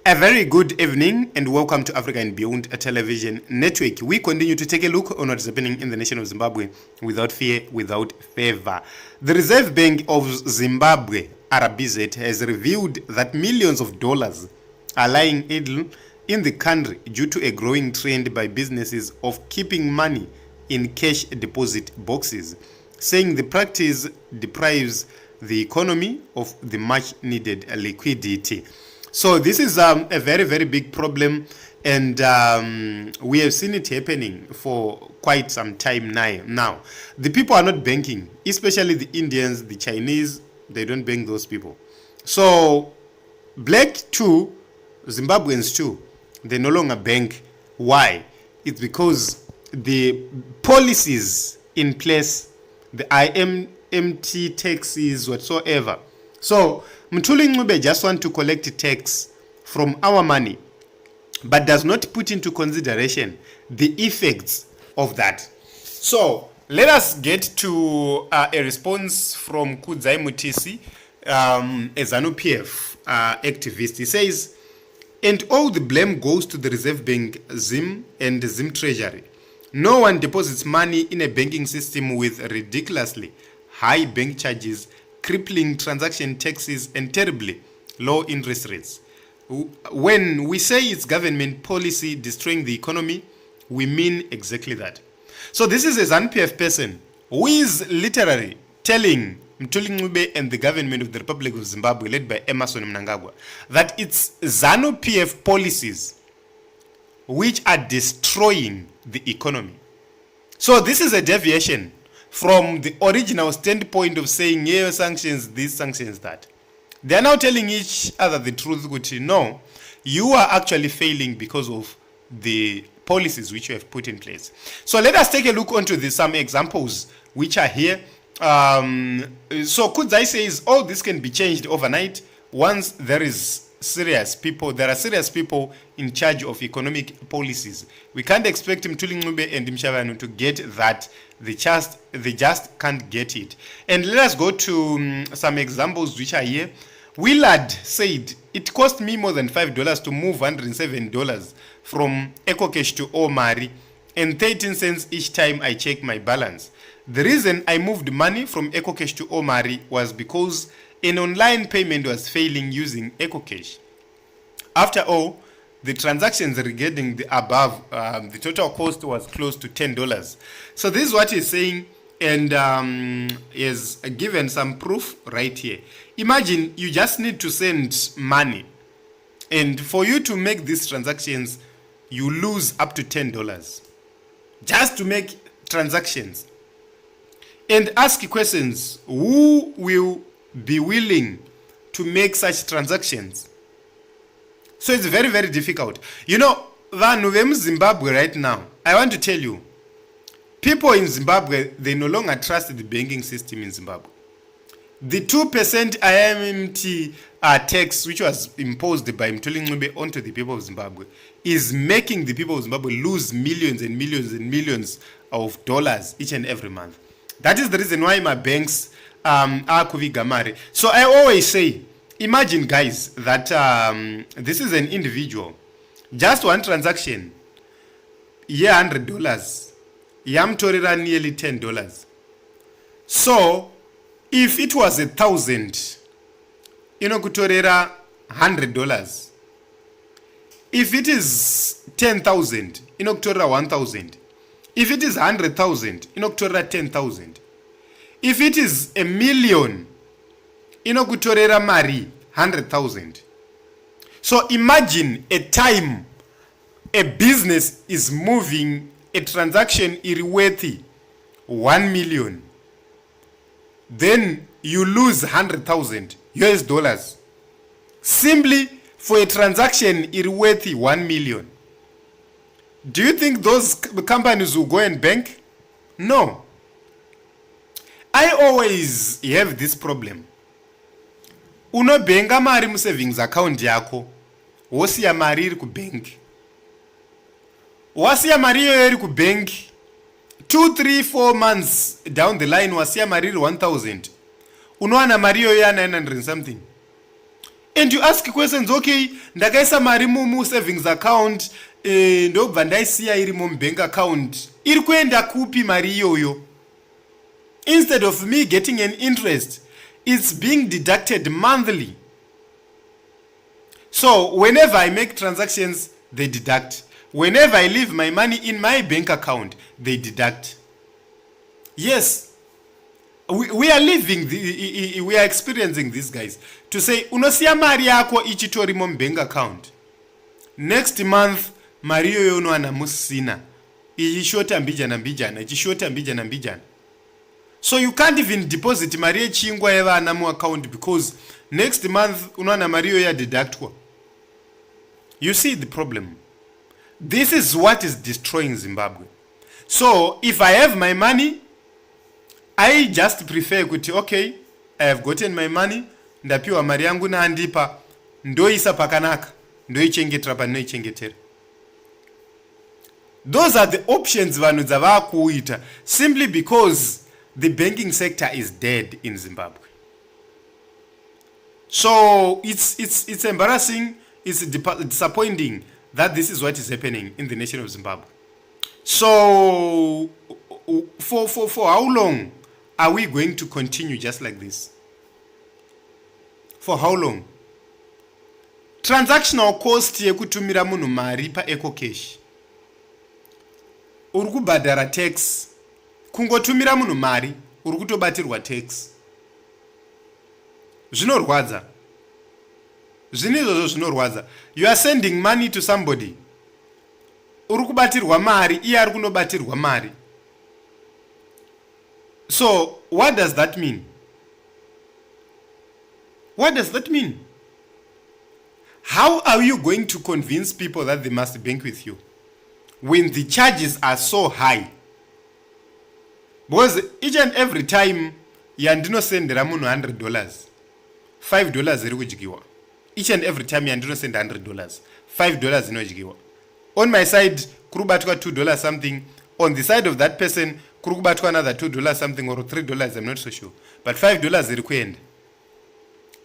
A very good evening and welcome to Africa and Beyond a Television Network. We continue to take a look on what is happening in the nation of Zimbabwe without fear, without favor. The Reserve Bank of Zimbabwe, RBZ, has revealed that millions of dollars are lying idle in the country due to a growing trend by businesses of keeping money in cash deposit boxes, saying the practice deprives the economy of the much needed liquidity. So this is a very, very big problem, and we have seen it happening for quite some time now. The people are not banking, especially the Indians, the Chinese, they don't bank those people. So black too, Zimbabweans too, they no longer bank. Why? It's because the policies in place, the IMT taxes whatsoever. So Ncube just want to collect tax from our money, but does not put into consideration the effects of that. So let us get to a response from Kudzai Mutisi, a ZANU PF activist. He says, and all the blame goes to the Reserve Bank, Zim, and the Zim Treasury. No one deposits money in a banking system with ridiculously high bank charges, crippling transaction taxes, and terribly low interest rates. When we say it's government policy destroying the economy, we mean exactly that. So this is a ZANU PF person who is literally telling Mthuli and the government of the Republic of Zimbabwe, led by Mnangagwa, that it's ZANU PF policies which are destroying the economy. So this is a deviation from the original standpoint of saying, yeah, sanctions this, sanctions that. They are now telling each other the truth, which no, you are actually failing because of the policies which you have put in place. So let us take a look onto some examples which are here. So Kudzai says, oh, this can be changed overnight once there are serious people in charge of economic policies. We can't expect Mthuli and Mshavanu to get that. They just can't get it. And let us go to some examples which are here. Willard said, it cost me more than $5 to move $107 from ECOCASH to Omari and 13 cents each time I check my balance. The reason I moved money from ECOCASH to Omari was because an online payment was failing using ECOCASH. After all, the transactions regarding the above, the total cost was close to $10. So this is what he's saying, and is given some proof right here. Imagine you just need to send money, and for you to make these transactions, you lose up to $10 just to make transactions. And ask questions, who will be willing to make such transactions? So it's very, very difficult. You know, Zimbabwe right now, I want to tell you, people in Zimbabwe, they no longer trust the banking system in Zimbabwe. The 2% IMT tax, which was imposed by Mthuli onto the people of Zimbabwe, is making the people of Zimbabwe lose millions and millions and millions of dollars each and every month. That is the reason why my banks are kuvigamari. So I always say, imagine, guys, that this is an individual. Just one transaction, $100. Yamtorera nearly $10. So, if it was 1,000, kutorera $100. If it is 10,000, kutorera 1,000. If it is 100,000, kutorera 10,000. If it is 1 million, kutorera mari 100,000. So imagine a time a business is moving a transaction worth 1 million. Then you lose 100,000 US dollars simply for a transaction worth 1 million. Do you think those companies will go and bank? No. I always have this problem. Unobenga mari mu savings account yako, wosiya mari iri ku bank. Wasiya mari iri ku bank 2, 3, 4 months down the line, wasiya mari iri 1,000. Unowana mari yana 900 something. And you ask questions, okay, ndakaisa mari mu savings account, ndobva ndaisiya iri mu bank account. Iri kuenda kupi mari iyoyo? Instead of me getting an interest, it's being deducted monthly. So whenever I make transactions, they deduct. Whenever I leave my money in my bank account, they deduct. Yes, we are living, we are experiencing this, guys. To say, unosiya mari yako ichitori mu bank account. Next month, mari yoyo unowana musina. Ichishota mbijana, ichishota mbijana. So you can't even deposit mari yechingwa yevana mu account because next month unowana mari yoyo yadeductwa. You see the problem. This is what is destroying Zimbabwe. So if I have my money, I just prefer kuti, okay, I have gotten my money, ndapiwa mari yangu na andipa, ndoisa pakanaka, ndoichengetera panoichengetera. Those are the options vanhu dzavakuita simply because the banking sector is dead in Zimbabwe. So it's embarrassing, it's disappointing that this is what is happening in the nation of Zimbabwe. So for how long are we going to continue just like this? For how long? Transactional cost yekutumira munhu mari pa ECOCASH. Uri kubhadhara tax. Kungotumira munhu mari, uri kutobatirwa tax. Zvinorwadza. Zvinizvozvo zvinorwadza. You are sending money to somebody. Uri kubatirwa mari, iye ari kunobatirwa mari. So, what does that mean? What does that mean? How are you going to convince people that they must bank with you when the charges are so high? Because each and every time yandinosendera munhu $100, $5 iri kudyiwa. Each and every time yandinosenda $100, $5 inodyiwa. On my side, kurubatwa $2 something. On the side of that person, kurubatwa another $2 something or $3, I'm not so sure. But $5 iri kuenda.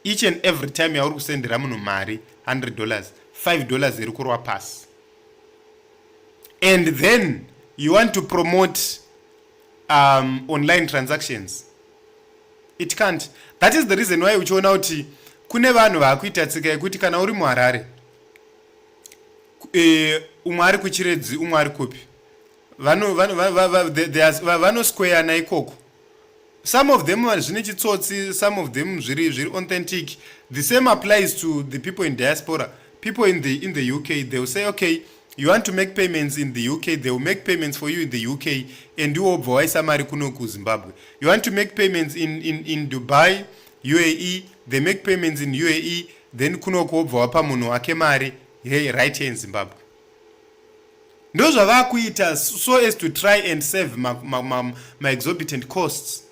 Each and every time yauri kusendera munhu mari $100, $5 iri kurwa pasi. And then you want to promote online transactions. It can't. That is the reason why uchiona kuti kune vanhu vakuita tsika yekuti kana uri muHarare, umwe ari kuchiredzi umwe ari kupi, vanosquare naikoko. Some of them zvine chitsotsi, some of them zviri authentic. The same applies to the people in diaspora. People in the UK, they will say, okay, you want to make payments in the UK, they will make payments for you in the UK, and do obvoisa mari kuno ku Zimbabwe. You want to make payments in Dubai, UAE, they make payments in UAE, then kuno ku obvoa pa munhu wake mari, hey, right here in Zimbabwe. Those are so as to try and save my exorbitant costs.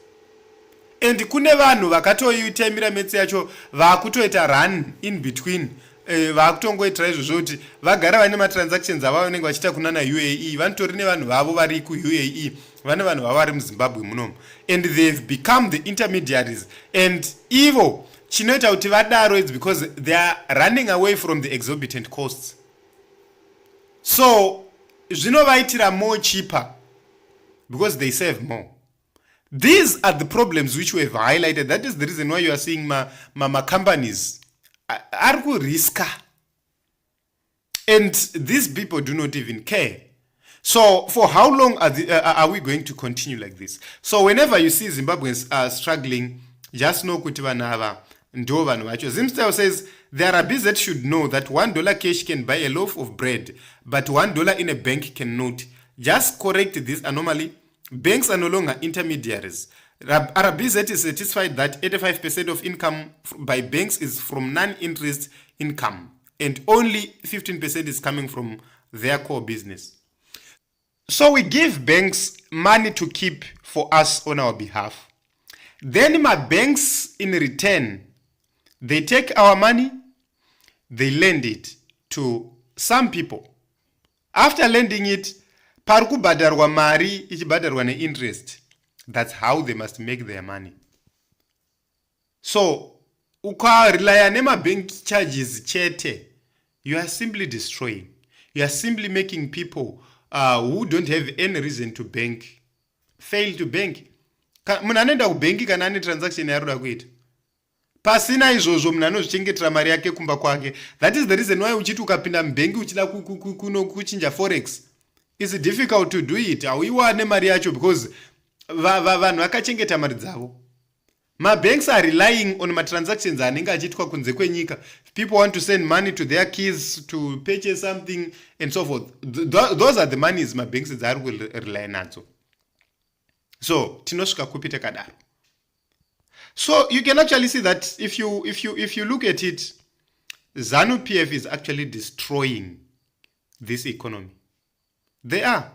And kune vanhu vakatoitemira metsi yacho vakutoita run in between. Vakutongoitira izvozvo kuti vagara vane matransactions avo vanenge vachiita kunana UAE, vanotori nevanhu vavo vari kuUAE, vane vanhu vavo vari muZimbabwe munomu, and they've become the intermediaries. And ivo chinoita kuti vadaro is because they are running away from the exorbitant costs. So zvinovaitira more cheaper because they save more. These are the problems which we have highlighted. That is the reason why you are seeing my companies are riska, and these people do not even care. So for how long are we going to continue like this? So whenever you see Zimbabweans are struggling, just know kuti vanhu ava ndo vanhu vacho. Zimstyle says the RBZ should know that $1 cash can buy a loaf of bread, but $1 in a bank cannot. Just correct this anomaly. Banks are no longer intermediaries. RBZ is satisfied that 85% of income by banks is from non-interest income, and only 15% is coming from their core business. So we give banks money to keep for us on our behalf. Then my banks, in return, they take our money, they lend it to some people. After lending it, parikubadarwa mari ichibadarwa ne interest. That's how they must make their money. So ukarelya nemabank charges chete, you are simply destroying. You are simply making people who don't have any reason to bank fail to bank. Munhu anoenda kubanki kana ane transaction yaroda kuita. Pasina izvozvo munhu anozvichengetera mari yake kumba kwake. That is the reason why uchiti ukapinda mubanki uchida kuchinja forex, it's difficult to do it. Hauiwane mari yacho because vanhu vakachengeta mari dzavo. Banks are relying on transactions anenge achiitwa kunze kwenyika. People want to send money to their kids to purchase something and so forth. Those are the monies banks dzari rely nadzo. So tinosvika kupita kadaro. So you can actually see that if you look at it, ZANU PF is actually destroying this economy. They are.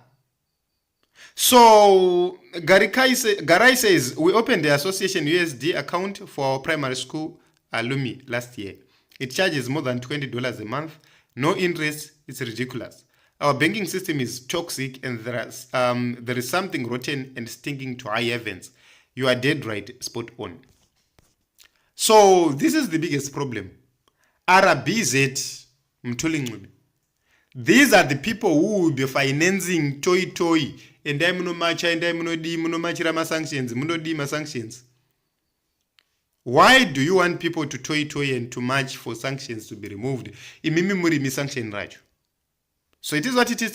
So Garai says, we opened the association USD account for our primary school alumni last year. It charges more than $20 a month. No interest. It's ridiculous. Our banking system is toxic and there is something rotten and stinking to high heavens. You are dead right, spot on. So this is the biggest problem. RBZ, Mthuli, Ncube. These are the people who will be financing toy. And I'm no match, and I'm no D, no match sanctions, no D sanctions. Why do you want people to toy and to match for sanctions to be removed? Imimi muri mi sanction right. So it is what it is.